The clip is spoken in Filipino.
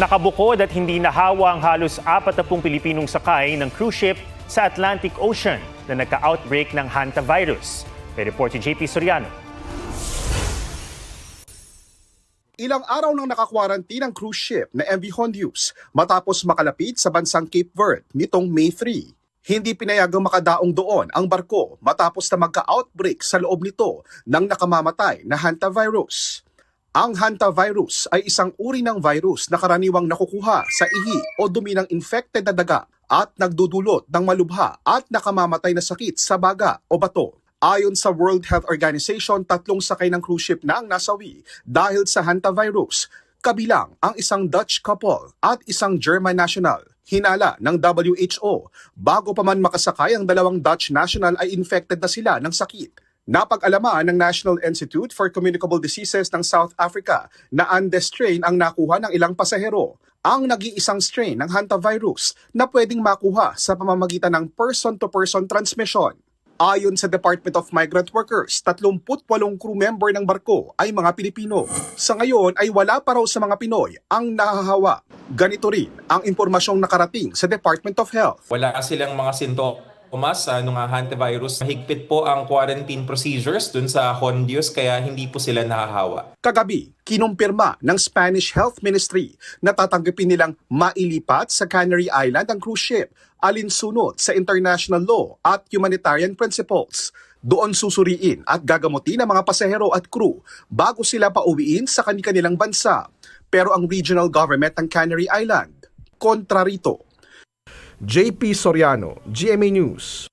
Nakabukod at hindi nahawa ang halos 40 Pilipinong sakay ng cruise ship sa Atlantic Ocean na nagka-outbreak ng hantavirus. May report si JP Soriano. Ilang araw nang naka-quarantine ang cruise ship na MV Hondius matapos makalapit sa bansang Cape Verde nitong May 3. Hindi pinayagang makadaong doon ang barko matapos na magka-outbreak sa loob nito ng nakamamatay na hantavirus. Ang hantavirus ay isang uri ng virus na karaniwang nakukuha sa ihi o dumi ng infected na daga at nagdudulot ng malubha at nakamamatay na sakit sa baga o bato. Ayon sa World Health Organization, 3 sakay ng cruise ship na ang nasawi dahil sa hantavirus, kabilang ang isang Dutch couple at isang German national. Hinala ng WHO, bago pa man makasakay ang 2 Dutch national ay infected na sila ng sakit. Napag-alaman ng National Institute for Communicable Diseases ng South Africa na Andes strain ang nakuha ng ilang pasahero. Ang nag-iisang strain ng hantavirus na pwedeng makuha sa pamamagitan ng person-to-person transmission. Ayon sa Department of Migrant Workers, 38 crew member ng barko ay mga Pilipino. Sa ngayon ay wala pa raw sa mga Pinoy ang nahahawa. Ganito rin ang impormasyong nakarating sa Department of Health. Wala silang mga sintomas ng hantavirus. Mahigpit po ang quarantine procedures dun sa Hondius kaya hindi po sila nahahawa. Kagabi, kinumpirma ng Spanish Health Ministry na tatanggapin nilang mailipat sa Canary Island ang cruise ship alinsunod sa international law at humanitarian principles. Doon susuriin at gagamutin ang mga pasahero at crew bago sila pauwiin sa kanilang bansa. Pero ang regional government ng Canary Island, kontra rito. JP Soriano, GMA News.